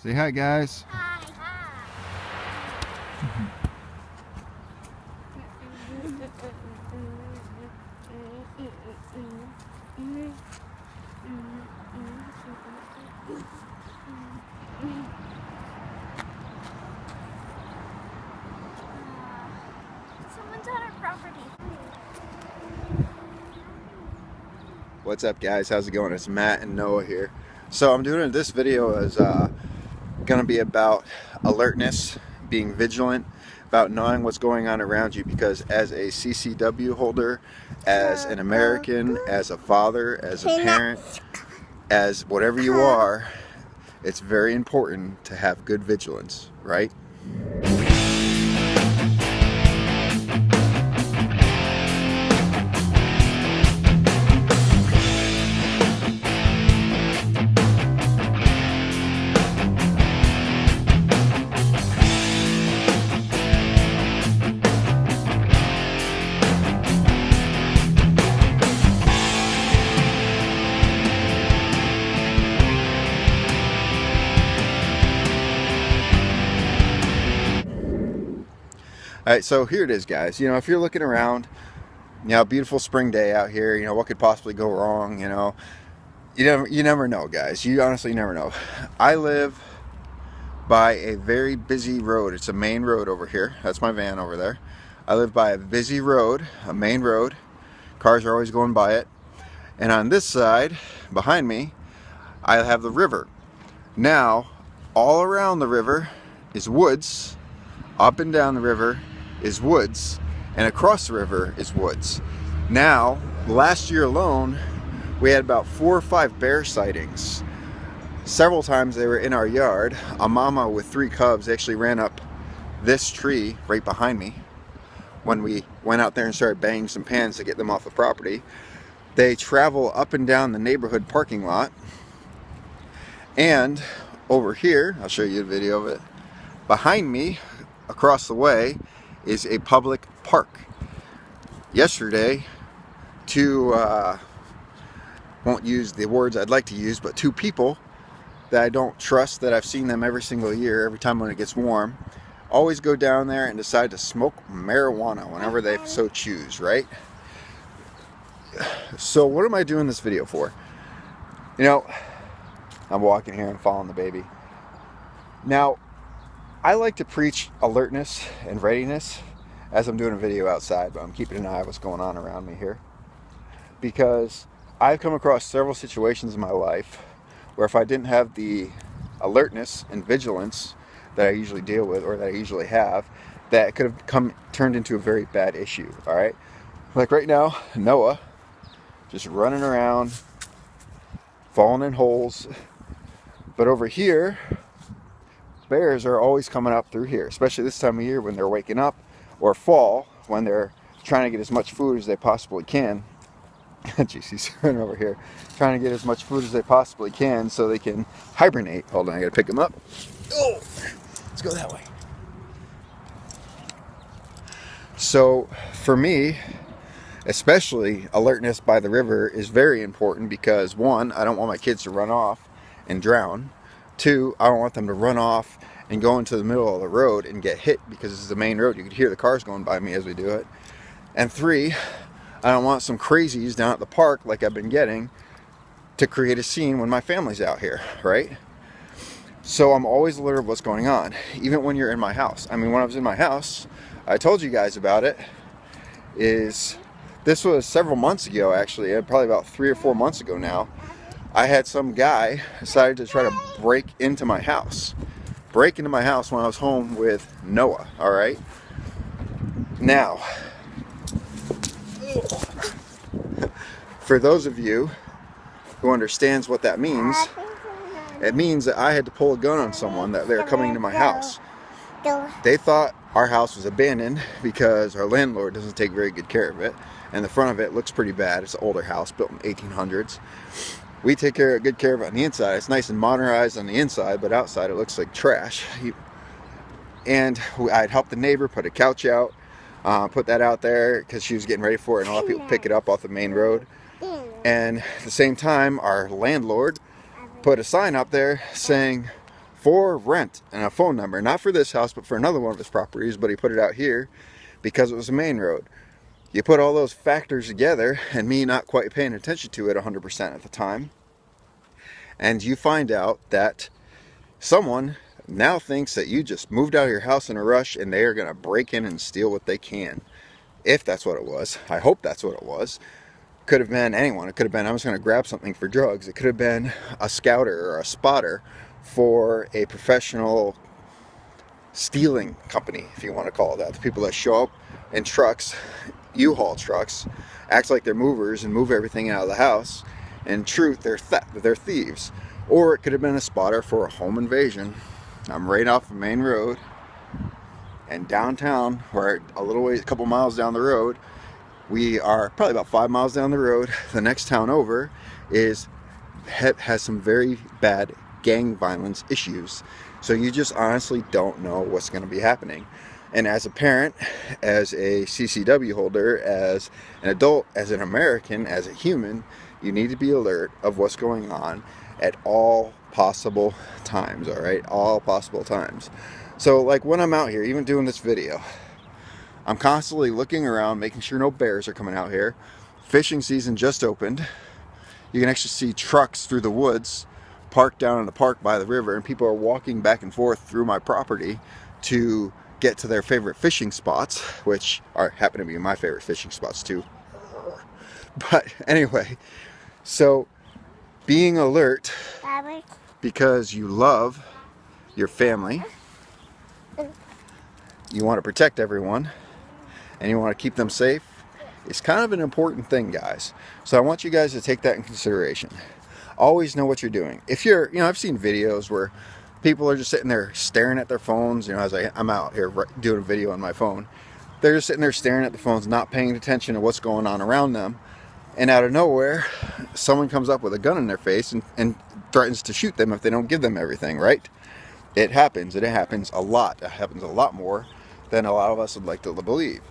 Say hi, guys. Hi. Someone's on our property. What's up, guys? How's it going? It's Matt and Noah here. So I'm doing this video is going to be about alertness, being vigilant, about knowing what's going on around you, because as a CCW holder, as an American, as a father, as a parent, as whatever you are, it's very important to have good vigilance, right? Alright, so here it is, guys. You know, if you're looking around, you know, beautiful spring day out here, you know, what could possibly go wrong, you know? You never know, guys. You honestly never know. I live by a very busy road. It's a main road over here. That's my van over there. I live by a busy road, a main road. Cars are always going by it. And on this side, behind me, I have the river. Now, all around the river is woods. Up and down the river is woods, and across the river is woods. Now, last year alone, we had about 4 or 5 bear sightings. Several times they were in our yard. A mama with 3 cubs actually ran up this tree right behind me when we went out there and started banging some pans to get them off the property. They travel up and down the neighborhood parking lot. And over here, I'll show you a video of it. Behind me, across the way, is a public park. Yesterday, won't use the words I'd like to use, but 2 people that I don't trust, that I've seen them every single year, every time when it gets warm, always go down there and decide to smoke marijuana whenever they so choose, right? So what am I doing this video for? You know, I'm walking here and following the baby. Now, I like to preach alertness and readiness as I'm doing a video outside, but I'm keeping an eye on what's going on around me here, because I've come across several situations in my life where if I didn't have the alertness and vigilance that I usually deal with, or that I usually have, that could have turned into a very bad issue. All right, like right now, Noah just running around, falling in holes. But over here, bears are always coming up through here, especially this time of year when they're waking up, or fall when they're trying to get as much food as they possibly can. Jeez, he's running over here, trying to get as much food as they possibly can so they can hibernate. Hold on, I gotta pick him up. Oh, let's go that way. So for me, especially alertness by the river is very important, because 1, I don't want my kids to run off and drown. 2, I don't want them to run off and go into the middle of the road and get hit, because this is the main road. You could hear the cars going by me as we do it. And 3, I don't want some crazies down at the park, like I've been getting, to create a scene when my family's out here, right? So I'm always alert of what's going on, even when you're in my house. I mean, when I was in my house, I told you guys about it. This was several months ago, actually, probably about 3 or 4 months ago now. I had some guy decided to try to break into my house when I was home with Noah. All right. Now, for those of you who understands what that means, it means that I had to pull a gun on someone that they're coming to my house. They thought our house was abandoned because our landlord doesn't take very good care of it, and the front of it looks pretty bad. It's an older house built in the 1800s. We take good care of it on the inside. It's nice and modernized on the inside, but outside it looks like trash. And I'd helped the neighbor put a couch out, put that out there because she was getting ready for it, and a lot of people pick it up off the main road. And at the same time, our landlord put a sign up there saying for rent and a phone number, not for this house, but for another one of his properties, but he put it out here because it was a main road. You put all those factors together, and me not quite paying attention to it 100% at the time, and you find out that someone now thinks that you just moved out of your house in a rush and they are going to break in and steal what they can. If that's what it was. I hope that's what it was. Could have been anyone. It could have been I was going to grab something for drugs. It could have been a scouter or a spotter for a professional stealing company, if you want to call it that. The people that show up in trucks, U-Haul trucks, act like they're movers and move everything out of the house. In truth, they're thieves. Or it could have been a spotter for a home invasion. I'm right off the main road, and downtown, where a couple miles down the road, we are probably about 5 miles down the road. The next town over has some very bad gang violence issues. So you just honestly don't know what's going to be happening. And as a parent, as a CCW holder, as an adult, as an American, as a human, you need to be alert of what's going on at all possible times, all right? All possible times. So like when I'm out here, even doing this video, I'm constantly looking around, making sure no bears are coming out here. Fishing season just opened. You can actually see trucks through the woods parked down in the park by the river, and people are walking back and forth through my property to get to their favorite fishing spots, which happen to be my favorite fishing spots too. But anyway, so being alert because you love your family, you want to protect everyone, and you want to keep them safe, is kind of an important thing, guys. So I want you guys to take that in consideration. Always know what you're doing. If you're, I've seen videos where people are just sitting there staring at their phones, as I'm out here doing a video on my phone. They're just sitting there staring at the phones, not paying attention to what's going on around them. And out of nowhere, someone comes up with a gun in their face and threatens to shoot them if they don't give them everything, right? It happens, and it happens a lot. It happens a lot more than a lot of us would like to believe.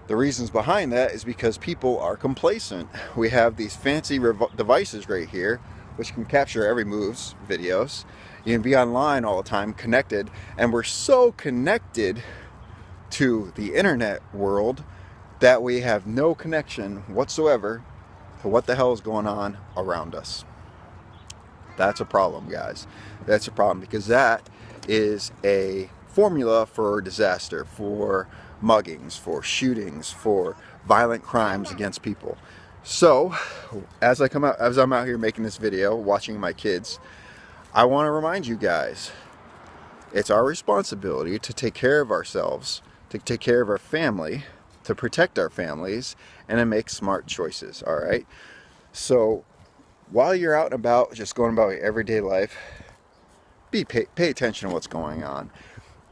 The reasons behind that is because people are complacent. We have these fancy devices right here, which can capture every move's videos. You can be online all the time, connected, and we're so connected to the internet world that we have no connection whatsoever to what the hell is going on around us. That's a problem, guys. That's a problem, because that is a formula for disaster, for muggings, for shootings, for violent crimes against people. So, as I'm out here making this video, watching my kids, I want to remind you guys, it's our responsibility to take care of ourselves, to take care of our family, to protect our families, and to make smart choices, all right? So, while you're out and about, just going about your everyday life, pay attention to what's going on.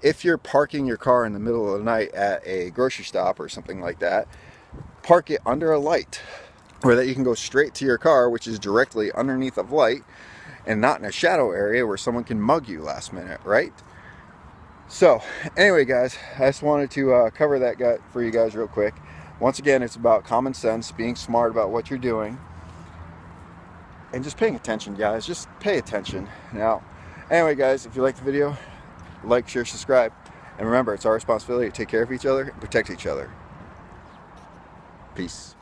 If you're parking your car in the middle of the night at a grocery stop or something like that, park it under a light, where that you can go straight to your car, which is directly underneath of light, and not in a shadow area where someone can mug you last minute, right? So, anyway, guys, I just wanted to cover that for you guys real quick. Once again, it's about common sense, being smart about what you're doing, and just paying attention, guys. Just pay attention. Now, anyway, guys, if you like the video, like, share, subscribe, and remember, it's our responsibility to take care of each other and protect each other. Peace.